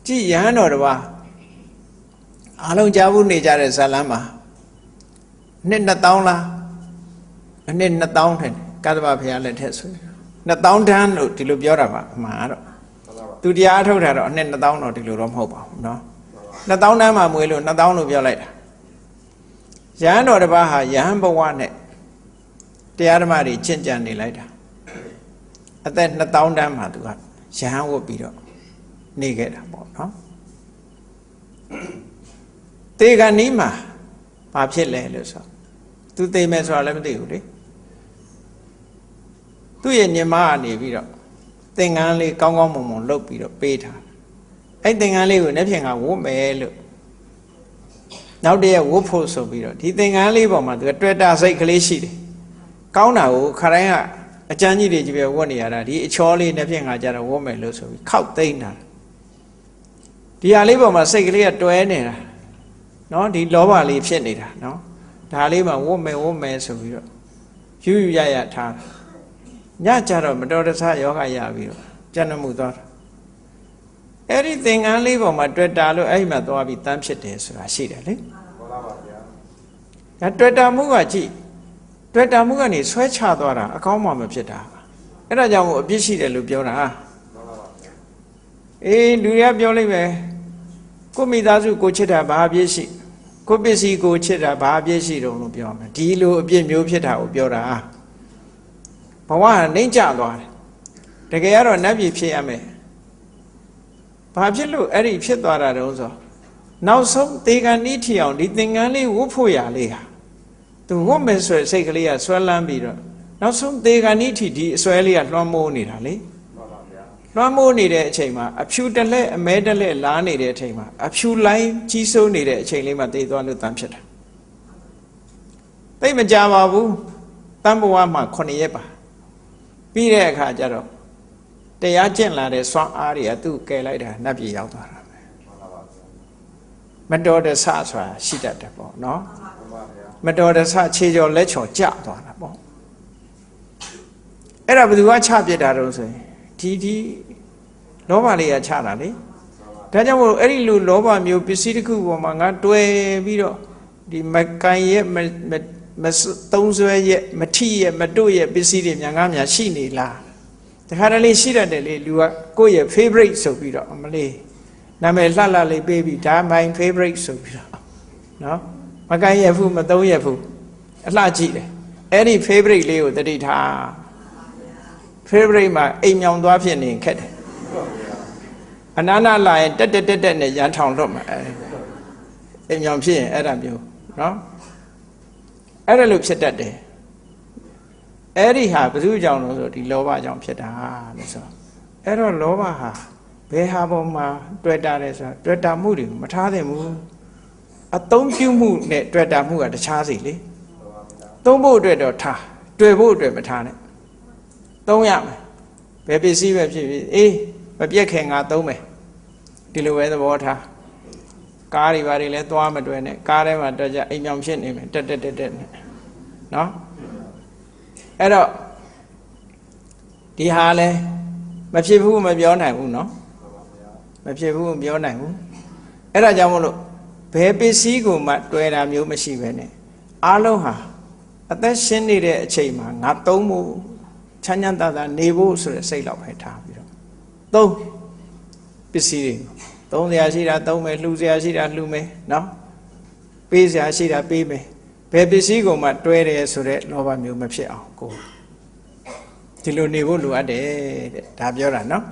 Chi Yan or Ba Along Jabu Nature Salama Nina Taula and then the town Kadaba Pialet the town down to Lubiora Maro to the art of her and then the town or to Lurum Hopa. No, the town Nama will not down of your letter. Yan or the Baha Yamba one the Adamari Chinjani later. At then the town dam had to go. Shahan would be naked about, no? Take a Nima, Papshe to the Mesralam duty. Tu ye nyama ni bi ro thingkan le kaung kaung mong mong lop bi ro pe tha ai thingkan le ko ne phyin ka wo me lo naw taya wo phot so bi ro di thingkan le paw ma tu twet ta sait kale shi de kaung ta ko kha dain ka a chan ji de ji be wat ne ya da di a chaw le ne phyin ka ja da wo me lo so bi khaut tain ta di ha le paw ma sait kale ka twဲနေတာno diလောဘလေးဖြစ်နေတာnoဒါလေးမှာဝတ်မယ်ဆိုပြီးတော့ယူရရထားညကြတော့မတော်တဆယောဂရပြီးတော့ကျန်မှုသွားတာအဲ့ဒီသင်္ကန်းလေးပေါ်မှာတွေ့တာလို့အဲ့ဒီမှာသွားပြီးတန်းဖြစ်တယ်ဆိုတာရှိတယ်လေမှန်ပါပါဗျာဒါတွေ့တာမှုကကြည့်တွေ့တာမှုကနေဆွဲချသွားတာအကောင်းမှမဖြစ်တာအဲ့ဒါကြောင့်အပြစ်ရှိတယ်လို့ပြောတာမှန်ပါပါဗျာအေးလူတွေကပြောလိုက်ပဲကိုမိသားစုကိုချစ်တာဘာအပြစ်ရှိကိုပစ္စည်းကိုချစ်တာဘာအပြစ်ရှိတုံးလို့ပြောမယ်ဒီလိုအပြစ်မျိုးဖြစ်တာကိုပြောတာဘဝကနှိမ့်ကျသွားတယ်တကယ်ကတော့နတ်ပြည်ဖြစ်ရမယ်ဘာဖြစ်လို့အဲ့ဒီဖြစ်သွားတာတုံးဆိုနောက်ဆုံးသေကံဤထီအောင်ဒီသင်္ကန်းလေးဝတ်ဖို့ရလေးဟာသူဝတ်မယ်ဆိုစိတ်ကလေးကဆွဲလန်းပြီးတော့နောက်ဆုံးသေကံဤထီဒီအစွဲလေးကလွှမ်းမိုးနေတာလေလွှမ်းမိုးနေတဲ့အချိန်မှာအဖြူတလက်အမဲတလက်လားနေတဲ့အချိန်မှာအဖြူလိုင်းကြီးစိုးနေတဲ့အချိန်လေးမှာသေသွားလို့တန်းဖြစ်တာသိမကြပါဘူးတန်ဘဝမှာ9ရက်ပါပြီးတဲ့အခါကျတော့တရားကျင့်လာတဲ့စွမ်းအားတွေကသူ့ကယ်လိုက်တာနတ်ပြည်ရောက်သွားတာပဲမတော်တဆဆိုတာရှိတတ်တယ်ပေါ့နော်မတော်တဆခြေကျော်လက်ချော်ကျသွားတာပေါ့အဲ့ဒါဘယ်သူကချပြစ်တာတော့ဆိုရင်ဒီလောဘလေးကချတာလေဒါကြောင့်မို့အဲ့ဒီလိုလောဘမျိုးပစ္စည်းတစ်ခုပေါ်မှာငါတွဲပြီးတော့ဒီမကန်ရဲ့မသုံးဆွဲရဲ့မထိရဲ့မတို့ရဲ့ပစ္စည်းတွေများငါများရှိနေလားတခါတလေရှိတတ်တယ်လေလူကကိုယ့်ရဲ့ favorite ဆိုပြီးတော့မလေးနာမည်လှလှလေးပေးပြီးဒါ my favorite ဆိုပြီးတော့နော်မကန်ရဲ့ဘူးမသုံးရဲ့ဘူးအလှကြည့်တယ်အဲ့ဒီ favorite လေးကိုတတိထား favorite မှာအိမ်မြောင်သွားဖြစ်နေခက်တယ်အနာနာလာရင်တက်နဲ့ရန်ထောင်လွတ်မှာအိမ်မြောင်ဖြစ်ရင်အဲ့ဒါမျိုးနော်အဲ့ဒါလို့ဖြစ်တတ်တယ်အဲ့ဒီဟာဘယ်သူကြောင့်လို့ဆိုဒီလောဘကြောင့်ဖြစ်တာလို့ဆိုအဲ့တော့လောဘဟာဘယ်ဟာပေါ်မှာတွေ့တာလဲဆိုတော့တွေ့တာမှုတွေမထားသင့်ဘူးအသုံးပြုမှုနဲ့တွေ့တာမှုကတခြားစီလေသုံးဖို့အတွက်တော့ထားတွေ့ဖို့အတွက်မထားနဲ့သုံးရမယ်ဘယ်ပစ္စည်းပဲဖြစ်ဖြစ်အေးမပြက်ခင်ငါသုံးမယ်ဒီလိုပဲသဘောထားကားတွေဘာတွေလဲသွားမတွေ့နဲ့ကားထဲမှာတော့ကြအိမ်မြောင်ဖြစ်နေမယ်တက်နဲ့နော်အဲ့တော့ဒီဟာလဲမဖြစ်ဘူးမပြောနိုင်ဘူးနော်မဖြစ်ဘူးမပြောနိုင်ဘူးအဲ့ဒါကြောင့်မို့လို့ဘယ်ပစ္စည်းကိုမှတွေ့တာမျိုးမရှိပဲနဲ့အားလုံးဟာအသက်ရှင်နေတဲ့အချိန်မှာငါသုံးဖို့ချမ်းချမ်းသာသာနေဖို့ဆိုတဲ့စိတ်လောက်ပဲထားပြီးတော့သုံးပစ္စည်းတွေသုံးစရာရှိတာသုံးမယ်လှူစရာရှိတာလှူမယ်နော်ပေးစရာရှိတာပေးမယ်ဘယ်ပစ္စည်းကိုမှတွဲတယ်ဆိုတဲ့လောဘမျိုးမဖြစ်အောင်ကိုဒီလိုနေဖို့လိုအပ်တယ်တဲ့ဒါပြောတာနော်